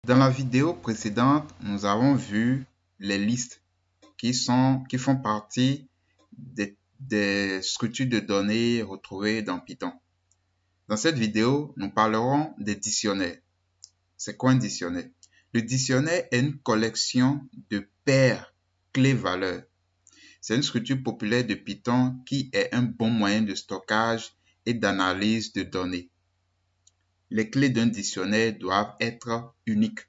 Dans la vidéo précédente, nous avons vu les listes qui font partie des structures de données retrouvées dans Python. Dans cette vidéo, nous parlerons des dictionnaires. C'est quoi un dictionnaire? Le dictionnaire est une collection de paires clés-valeurs. C'est une structure populaire de Python qui est un bon moyen de stockage et d'analyse de données. Les clés d'un dictionnaire doivent être uniques.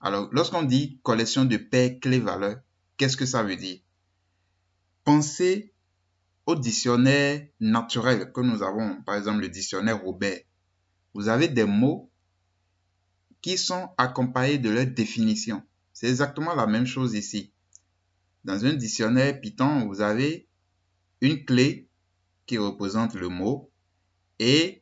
Alors, lorsqu'on dit collection de paires clés-valeurs, qu'est-ce que ça veut dire? Pensez au dictionnaire naturel que nous avons, par exemple le dictionnaire Robert. Vous avez des mots qui sont accompagnés de leur définition. C'est exactement la même chose ici. Dans un dictionnaire Python, vous avez une clé qui représente le mot et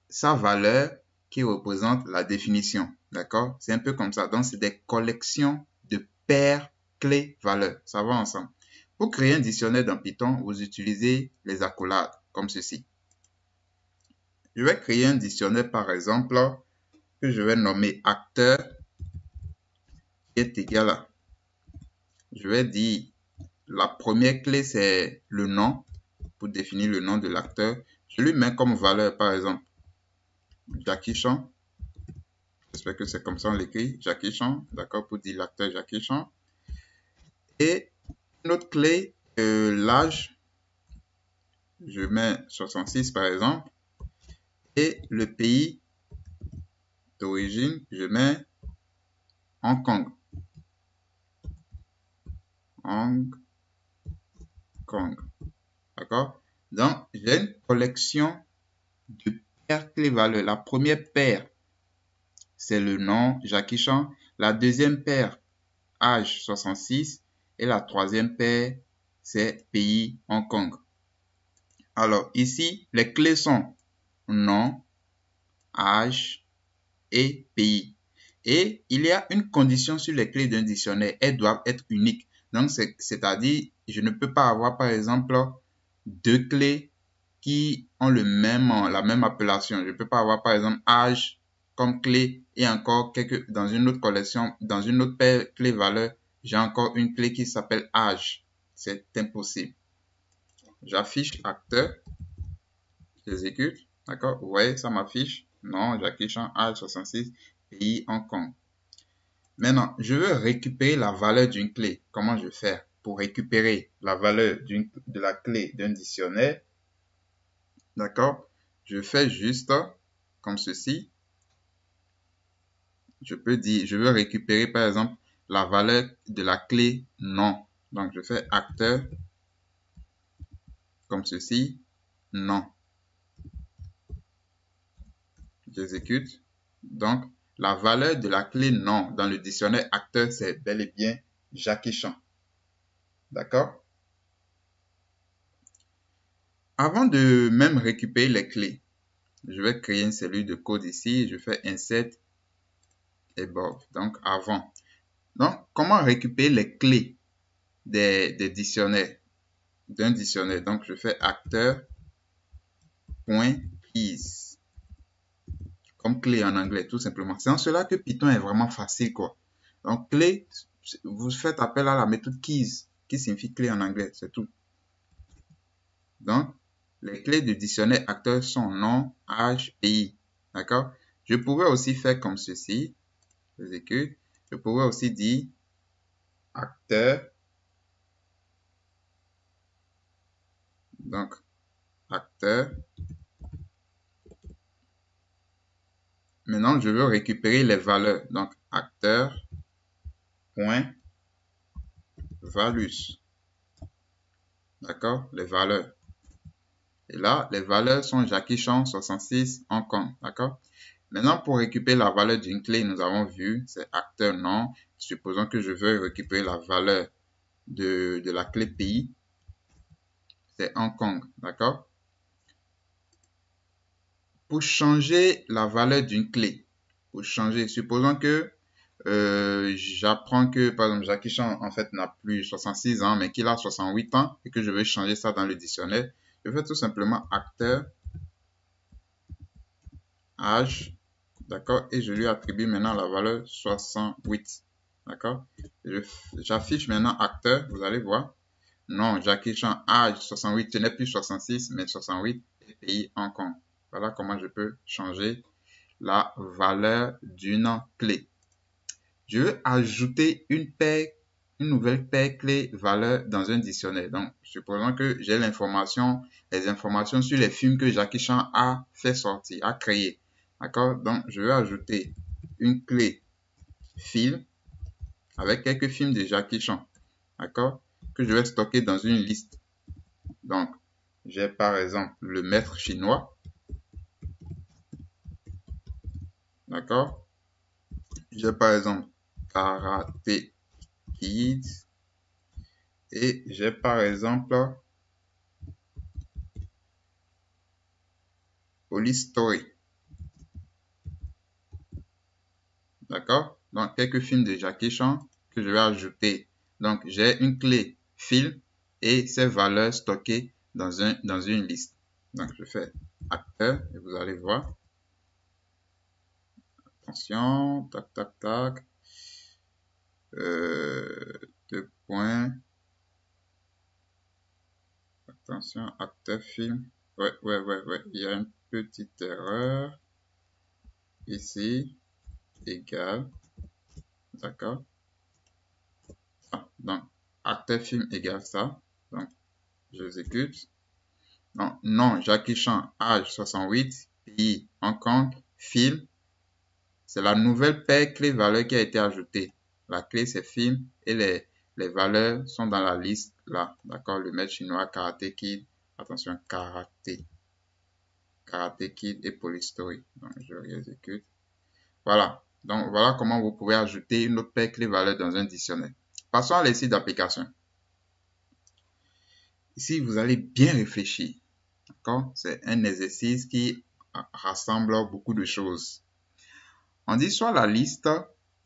sa valeur qui représente la définition. D'accord? C'est un peu comme ça. Donc, c'est des collections de paires clés-valeurs. Ça va ensemble. Pour créer un dictionnaire dans Python, vous utilisez les accolades comme ceci. Je vais créer un dictionnaire, par exemple, que je vais nommer acteur qui est égal à. Je vais dire, la première clé, c'est le nom, pour définir le nom de l'acteur. Je lui mets comme valeur, par exemple, Jackie Chan. J'espère que c'est comme ça on l'écrit, Jackie Chan, d'accord, pour dire l'acteur Jackie Chan. Et une autre clé, l'âge, je mets 66 par exemple. Et le pays d'origine, je mets Hong Kong. Hong Kong. D'accord? Donc, j'ai une collection de paires clés-valeurs. La première paire, c'est le nom Jackie Chan. La deuxième paire, âge 66. Et la troisième paire, c'est pays Hong Kong. Alors, ici, les clés sont nom, âge et pays. Et il y a une condition sur les clés d'un dictionnaire. Elles doivent être uniques. Donc, c'est-à-dire, je ne peux pas avoir, par exemple, deux clés qui ont la même appellation. Je ne peux pas avoir, par exemple, âge comme clé et encore dans une autre collection, dans une autre paire clé-valeur, j'ai encore une clé qui s'appelle âge. C'est impossible. J'affiche acteur. J'exécute. D'accord? Vous voyez, ça m'affiche. Non, Jackie Chan, âge 66, pays Hong Kong. Maintenant, je veux récupérer la valeur d'une clé. Comment je fais pour récupérer la valeur de la clé d'un dictionnaire? D'accord? Je fais juste comme ceci. Je peux dire, je veux récupérer par exemple la valeur de la clé nom. Donc, je fais acteur comme ceci, nom. J'exécute. Donc, la valeur de la clé nom dans le dictionnaire acteur, c'est bel et bien Jackie Chan. D'accord? Avant de même récupérer les clés, je vais créer une cellule de code ici. Je fais insert above. Donc, avant. Donc, comment récupérer les clés des dictionnaires, d'un dictionnaire? Donc, je fais acteur.keys. Comme clé en anglais, tout simplement. C'est en cela que Python est vraiment facile, quoi. Donc, clé, vous faites appel à la méthode keys, qui signifie clé en anglais, c'est tout. Donc, les clés du dictionnaire acteur sont nom, âge, pays. D'accord? Je pourrais aussi faire comme ceci. J'exécute. Je pourrais aussi dire acteur. Donc, acteur. Maintenant, je veux récupérer les valeurs. Donc, acteur.values. D'accord? Les valeurs. Et là, les valeurs sont Jackie Chan 66 Hong Kong. D'accord? Maintenant, pour récupérer la valeur d'une clé, nous avons vu, c'est acteur nom. Supposons que je veux récupérer la valeur de la clé pays. C'est Hong Kong. D'accord? Pour changer la valeur d'une clé, supposons que j'apprends que, par exemple, Jackie Chan, en fait, n'a plus 66 ans, mais qu'il a 68 ans et que je veux changer ça dans le dictionnaire. Je fais tout simplement acteur, âge, D'accord? Et je lui attribue maintenant la valeur 68. D'accord? J'affiche maintenant acteur, vous allez voir. Non, Jackie Chan, âge 68, ce n'est plus 66, mais 68 et pays Hong Kong. Voilà comment je peux changer la valeur d'une clé. Je veux ajouter une nouvelle paire clé-valeur dans un dictionnaire. Donc, supposons que j'ai les informations sur les films que Jackie Chan a fait sortir, a créé. D'accord? Donc, je vais ajouter une clé film avec quelques films de Jackie Chan. D'accord? Que je vais stocker dans une liste. Donc, j'ai par exemple le maître chinois. D'accord? J'ai par exemple Karate Kid. Et j'ai par exemple Police Story. D'accord? Donc, quelques films de Jackie Chan que je vais ajouter. Donc, j'ai une clé film et ses valeurs stockées dans une liste. Donc, je fais acteur et vous allez voir. Attention, tac, tac, tac. Deux points. Attention, acteur film. Ouais. Il y a une petite erreur. Ici, égal. D'accord? Donc, acteur film égale ça. Donc, j'exécute. Donc, non, Jackie Chan, âge 68, pays Hong Kong, film. C'est la nouvelle paire clé-valeur qui a été ajoutée. La clé, c'est film et les valeurs sont dans la liste là. D'accord? Le maître chinois, Karate Kid. Attention, Karate Kid et Police Story. Donc, je réexécute. Voilà. Donc, voilà comment vous pouvez ajouter une autre paire clé-valeur dans un dictionnaire. Passons à les sites d'application. Ici, vous allez bien réfléchir. D'accord? C'est un exercice qui rassemble beaucoup de choses. On dit soit la liste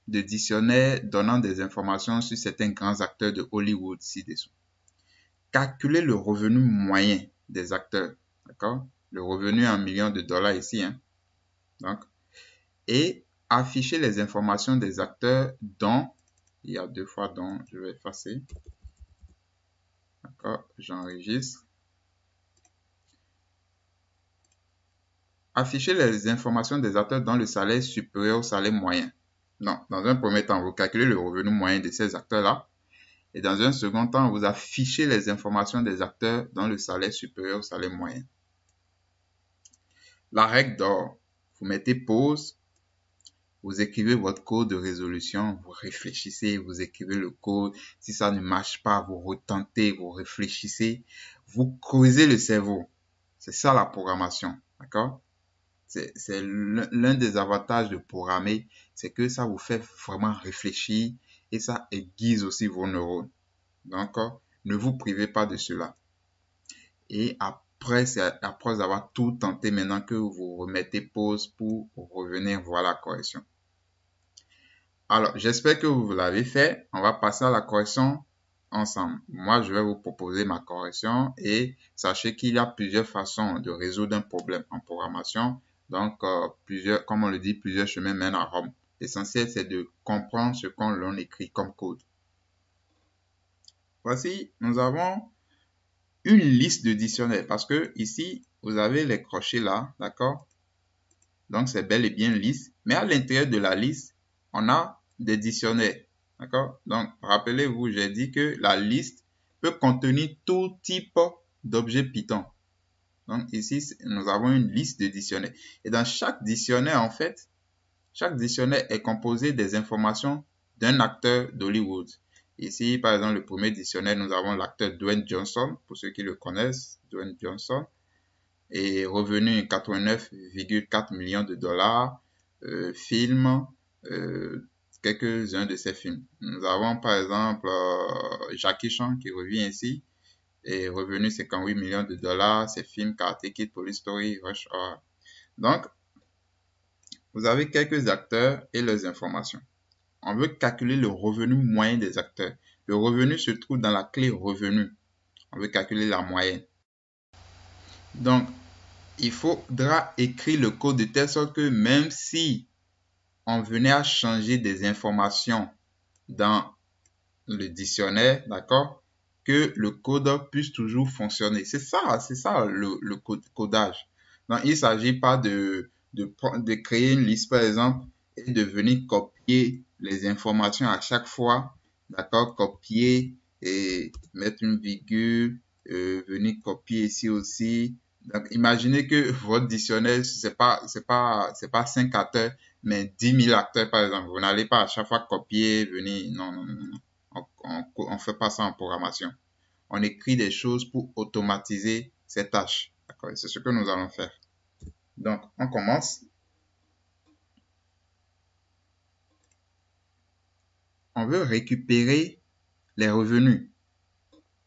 de dictionnaires donnant des informations sur certains grands acteurs de Hollywood ci-dessous. Calculer le revenu moyen des acteurs. D'accord? Le revenu en millions de dollars ici. Hein? Donc, et afficher les informations des acteurs dont, il y a deux fois dont, je vais effacer. D'accord? J'enregistre. Afficher les informations des acteurs dont le salaire est supérieur au salaire moyen. Non, dans un premier temps, vous calculez le revenu moyen de ces acteurs-là. Et dans un second temps, vous affichez les informations des acteurs dont le salaire est supérieur au salaire moyen. La règle d'or, vous mettez pause, vous écrivez votre code de résolution, vous réfléchissez, vous écrivez le code. Si ça ne marche pas, vous retentez, vous réfléchissez, vous creusez le cerveau. C'est ça la programmation, d'accord? C'est l'un des avantages de programmer, c'est que ça vous fait vraiment réfléchir et ça aiguise aussi vos neurones. Donc, ne vous privez pas de cela. Et après avoir tout tenté, maintenant que vous remettez pause pour revenir voir la correction. Alors, j'espère que vous l'avez fait. On va passer à la correction ensemble. Moi, je vais vous proposer ma correction et sachez qu'il y a plusieurs façons de résoudre un problème en programmation. Donc, comme on le dit, plusieurs chemins mènent à Rome. L'essentiel, c'est de comprendre ce qu'on l'on écrit comme code. Voici, nous avons une liste de dictionnaires parce que ici, vous avez les crochets là, d'accord? Donc, c'est bel et bien une liste. Mais à l'intérieur de la liste, on a des dictionnaires, d'accord? Donc, rappelez-vous, j'ai dit que la liste peut contenir tout type d'objets Python. Donc, ici, nous avons une liste de dictionnaires. Et dans chaque dictionnaire, en fait, chaque dictionnaire est composé des informations d'un acteur d'Hollywood. Ici, par exemple, le premier dictionnaire, nous avons l'acteur Dwayne Johnson, pour ceux qui le connaissent, Dwayne Johnson, et revenu 89,4 millions de dollars, film, quelques-uns de ces films. Nous avons par exemple Jackie Chan qui revient ici, et revenu 58 millions de dollars, ces films Karate Kid, Police Story, Rush Hour. Donc, vous avez quelques acteurs et leurs informations. On veut calculer le revenu moyen des acteurs. Le revenu se trouve dans la clé revenu. On veut calculer la moyenne. Donc, il faudra écrire le code de telle sorte que même si on venait à changer des informations dans le dictionnaire, d'accord, que le code puisse toujours fonctionner. C'est ça le codage. Donc, il ne s'agit pas de créer une liste, par exemple, et de venir copier les informations à chaque fois, d'accord, copier et mettre une virgule, venir copier ici aussi. Donc, imaginez que votre dictionnaire, c'est pas 5 acteurs, mais 10 000 acteurs, par exemple. Vous n'allez pas à chaque fois copier, venir, non, non, non, non. On fait pas ça en programmation. On écrit des choses pour automatiser ces tâches. D'accord? C'est ce que nous allons faire. Donc, on commence. On veut récupérer les revenus.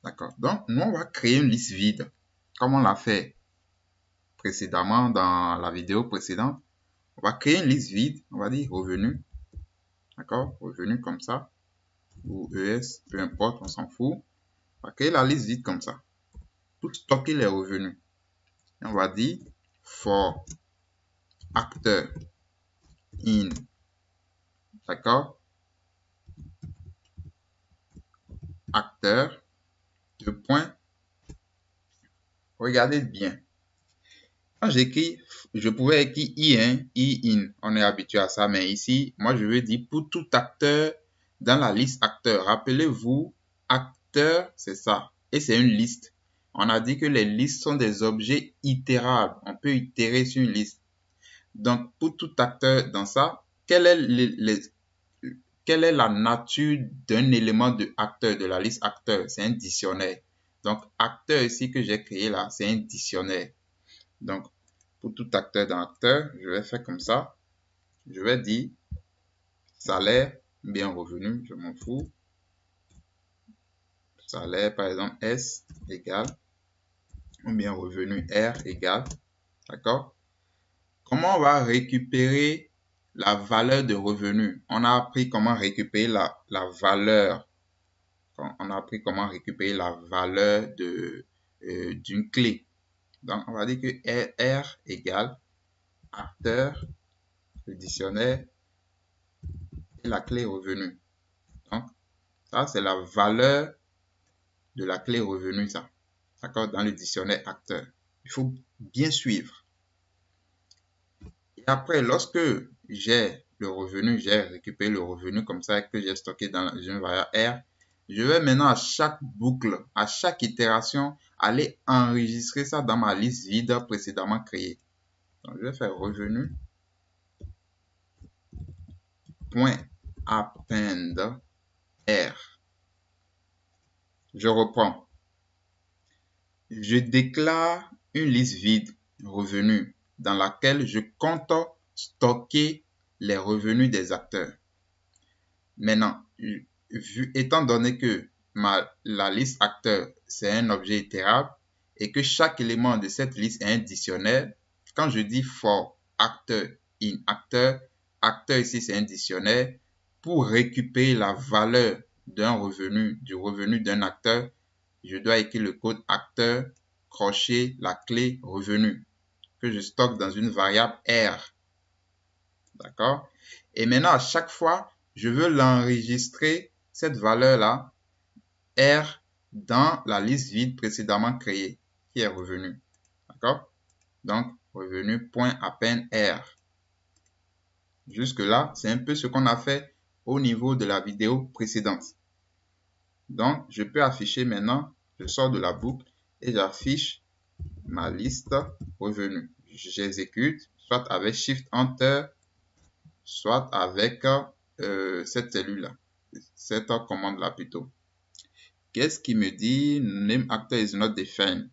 D'accord? Donc, nous, on va créer une liste vide, comme on l'a fait précédemment dans la vidéo précédente. On va créer une liste vide. On va dire revenus. D'accord? Revenus comme ça. Ou ES, peu importe, on s'en fout. On va créer la liste vide comme ça. Pour stocker les revenus. Et on va dire for acteur in, d'accord, acteur, deux points. Regardez bien. Quand j'écris, je pouvais écrire in, on est habitué à ça, mais ici, moi je veux dire pour tout acteur dans la liste acteur. Rappelez-vous, acteur, c'est ça. Et c'est une liste. On a dit que les listes sont des objets itérables. On peut itérer sur une liste. Donc, pour tout acteur dans ça, quelle est la nature d'un élément de acteur, de la liste acteur? C'est un dictionnaire. Donc, acteur ici que j'ai créé là, c'est un dictionnaire. Donc, pour tout acteur dans acteur, je vais faire comme ça. Je vais dire salaire, bien revenu, je m'en fous. Salaire, par exemple, S égale, ou bien revenu R égale, d'accord? Comment on va récupérer la valeur de revenu? On a appris comment récupérer la valeur. On a appris comment récupérer la valeur d'une clé. Donc, on va dire que R égale acteur, le dictionnaire, et la clé revenu. Donc, ça, c'est la valeur de la clé revenu, ça. D'accord? Dans le dictionnaire acteur. Il faut bien suivre. Et après, lorsque j'ai le revenu, j'ai récupéré le revenu comme ça que j'ai stocké dans une variable R, je vais maintenant à chaque boucle, à chaque itération, aller enregistrer ça dans ma liste vide précédemment créée. Donc, je vais faire revenu point append R. Je reprends. Je déclare une liste vide revenu dans laquelle je compte stocker les revenus des acteurs. Maintenant, étant donné que la liste acteur, c'est un objet itérable et que chaque élément de cette liste est un dictionnaire, quand je dis for acteur in acteur, acteur ici c'est un dictionnaire, pour récupérer la valeur d'un revenu, du revenu d'un acteur, je dois écrire le code acteur, crochet, la clé revenu, que je stocke dans une variable R. D'accord? Et maintenant, à chaque fois, je veux l'enregistrer, cette valeur-là, R, dans la liste vide précédemment créée, qui est revenu. D'accord? Donc, revenu.append R. Jusque-là, c'est un peu ce qu'on a fait au niveau de la vidéo précédente. Donc, je peux afficher maintenant, je sors de la boucle et j'affiche ma liste revenu. J'exécute, soit avec Shift Enter, soit avec cette cellule-là, cette commande-là plutôt. Qu'est-ce qui me dit name actor is not defined?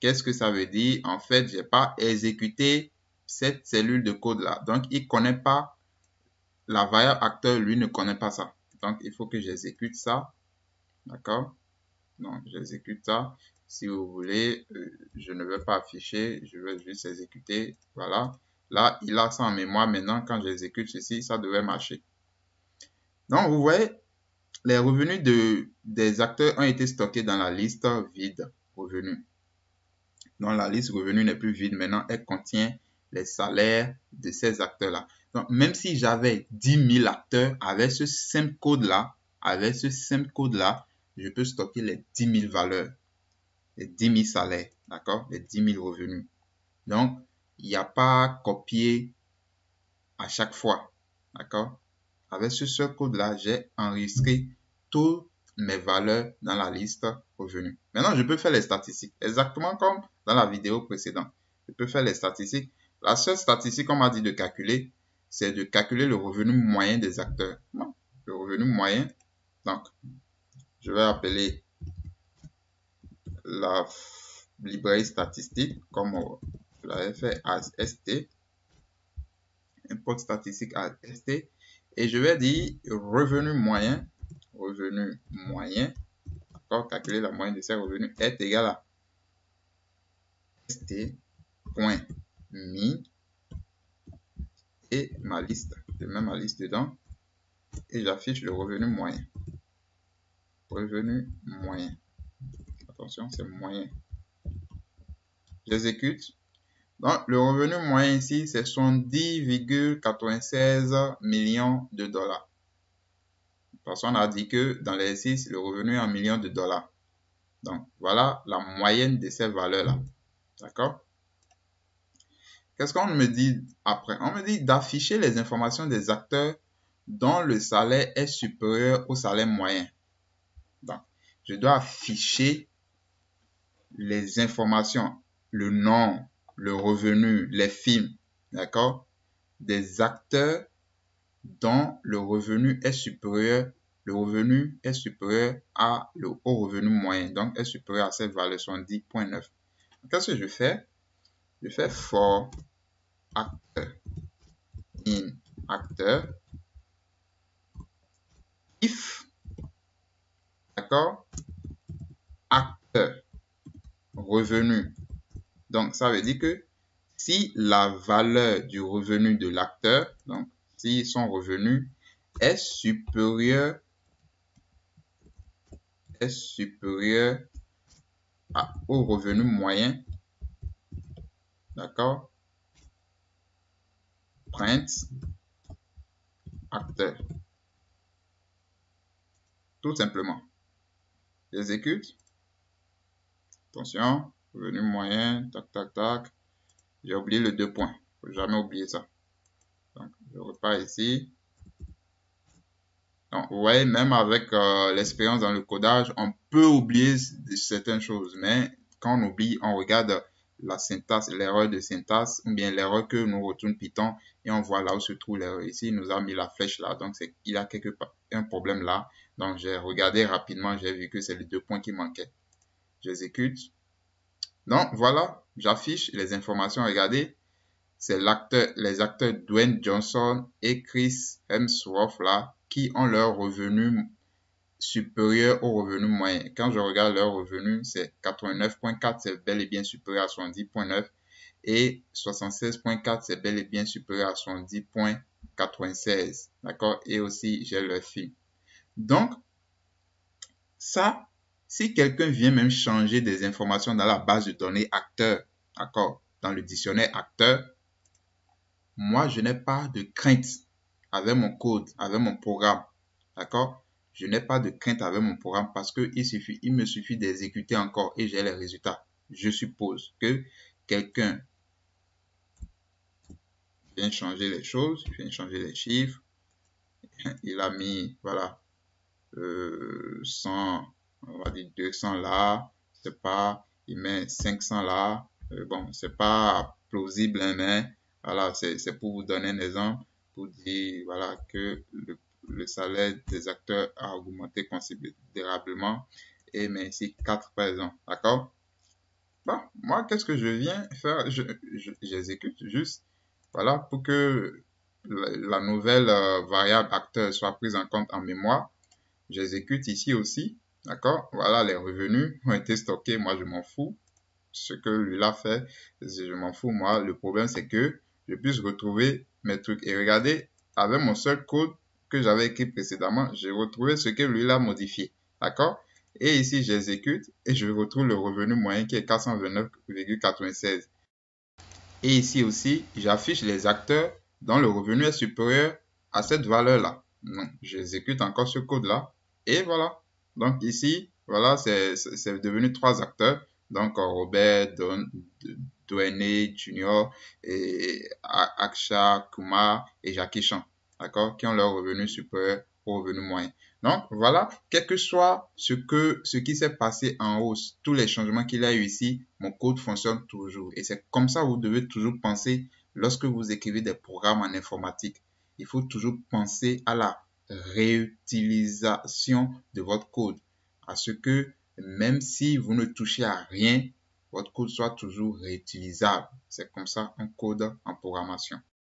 Qu'est-ce que ça veut dire? En fait, j'ai pas exécuté cette cellule de code-là. Donc, il connaît pas, la variable acteur, lui, ne connaît pas ça. Donc, il faut que j'exécute ça. D'accord? Donc, j'exécute ça. Si vous voulez, je ne vais pas afficher, je vais juste exécuter. Voilà. Là, il a ça en mémoire. Maintenant, quand j'exécute ceci, ça devrait marcher. Donc, vous voyez, les revenus des acteurs ont été stockés dans la liste vide revenus. Donc, la liste revenus n'est plus vide. Maintenant, elle contient les salaires de ces acteurs-là. Donc, même si j'avais 10 000 acteurs, avec ce simple code-là, je peux stocker les 10 000 valeurs, les 10 000 salaires, d'accord? Les 10 000 revenus. Donc, il n'y a pas à copier à chaque fois, d'accord? Avec ce seul code-là, j'ai enregistré toutes mes valeurs dans la liste revenus. Maintenant, je peux faire les statistiques, exactement comme dans la vidéo précédente. Je peux faire les statistiques. La seule statistique qu'on m'a dit de calculer, c'est de calculer le revenu moyen des acteurs. Le revenu moyen, donc, je vais appeler la librairie statistique, comme je l'avais fait as ST, import statistique as ST, et je vais dire revenu moyen, d'accord, calculer la moyenne de ces revenus est égal à st.mi et ma liste. Je mets ma liste dedans et j'affiche le revenu moyen. Revenu moyen. Attention, c'est moyen. J'exécute. Donc, le revenu moyen ici, c'est 70,96 millions de dollars. Parce qu'on a dit que dans l'exercice, le revenu est en millions de dollars. Donc, voilà la moyenne de ces valeurs-là. D'accord? Qu'est-ce qu'on me dit après? On me dit d'afficher les informations des acteurs dont le salaire est supérieur au salaire moyen. Donc, je dois afficher les informations, le nom, le revenu, les films, d'accord, des acteurs dont le revenu est supérieur au revenu moyen, donc est supérieur à cette valeur 70.9. Qu'est-ce que je fais? Je fais for acteur in acteur if, d'accord, acteur revenu. Donc, ça veut dire que si la valeur du revenu de l'acteur, donc si son revenu est supérieur au revenu moyen, d'accord, print acteur. Tout simplement. J'exécute. Attention, revenu moyen, tac, tac, tac. J'ai oublié le 2 points. Faut jamais oublier ça. Donc, je repars ici. Donc, vous voyez, même avec l'expérience dans le codage, on peut oublier certaines choses. Mais quand on oublie, on regarde la syntaxe, l'erreur de syntaxe, ou bien l'erreur que nous retourne Python, et on voit là où se trouve l'erreur. Ici, il nous a mis la flèche là. Donc, il y a un problème là. Donc, j'ai regardé rapidement, j'ai vu que c'est les 2 points qui manquaient. J'exécute. Donc, voilà, j'affiche les informations. Regardez, c'est les acteurs Dwayne Johnson et Chris Hemsworth là, qui ont leur revenu supérieur au revenu moyen. Quand je regarde leur revenu, c'est 89.4, c'est bel et bien supérieur à 70.9 et 76.4, c'est bel et bien supérieur à 70.96. D'accord? Et aussi, j'ai leur film. Donc, ça, si quelqu'un vient même changer des informations dans la base de données acteur, d'accord, dans le dictionnaire acteur, moi, je n'ai pas de crainte avec mon code, avec mon programme, d'accord? Je n'ai pas de crainte avec mon programme parce que il me suffit d'exécuter encore et j'ai les résultats. Je suppose que quelqu'un vient changer les choses, vient changer les chiffres. Il a mis, voilà, 100, on va dire 200 là, c'est pas, il met 500 là, bon, c'est pas plausible, hein, mais voilà, c'est pour vous donner un exemple, pour dire, voilà, que le salaire des acteurs a augmenté considérablement, et mais ici 4 par exemple, d'accord? Bon, moi, qu'est-ce que je viens faire? J'exécute juste, voilà, pour que la nouvelle variable acteur soit prise en compte en mémoire. J'exécute ici aussi, d'accord? Voilà, les revenus ont été stockés, moi je m'en fous. Ce que lui a fait, je m'en fous. Moi, le problème c'est que je puisse retrouver mes trucs. Et regardez, avec mon seul code que j'avais écrit précédemment, j'ai retrouvé ce que lui a modifié, d'accord? Et ici, j'exécute et je retrouve le revenu moyen qui est 429,96. Et ici aussi, j'affiche les acteurs dont le revenu est supérieur à cette valeur-là. Donc, j'exécute encore ce code-là. Et voilà. Donc ici, voilà, c'est devenu 3 acteurs. Donc Robert, Doene Junior, et Aksha, Kumar et Jackie Chan. D'accord? Qui ont leur revenu supérieur au revenu moyen. Donc voilà, quel que soit ce qui s'est passé en hausse, tous les changements qu'il y a eu ici, mon code fonctionne toujours. Et c'est comme ça que vous devez toujours penser lorsque vous écrivez des programmes en informatique. Il faut toujours penser à la réutilisation de votre code, à ce que même si vous ne touchez à rien, votre code soit toujours réutilisable. C'est comme ça un code en programmation.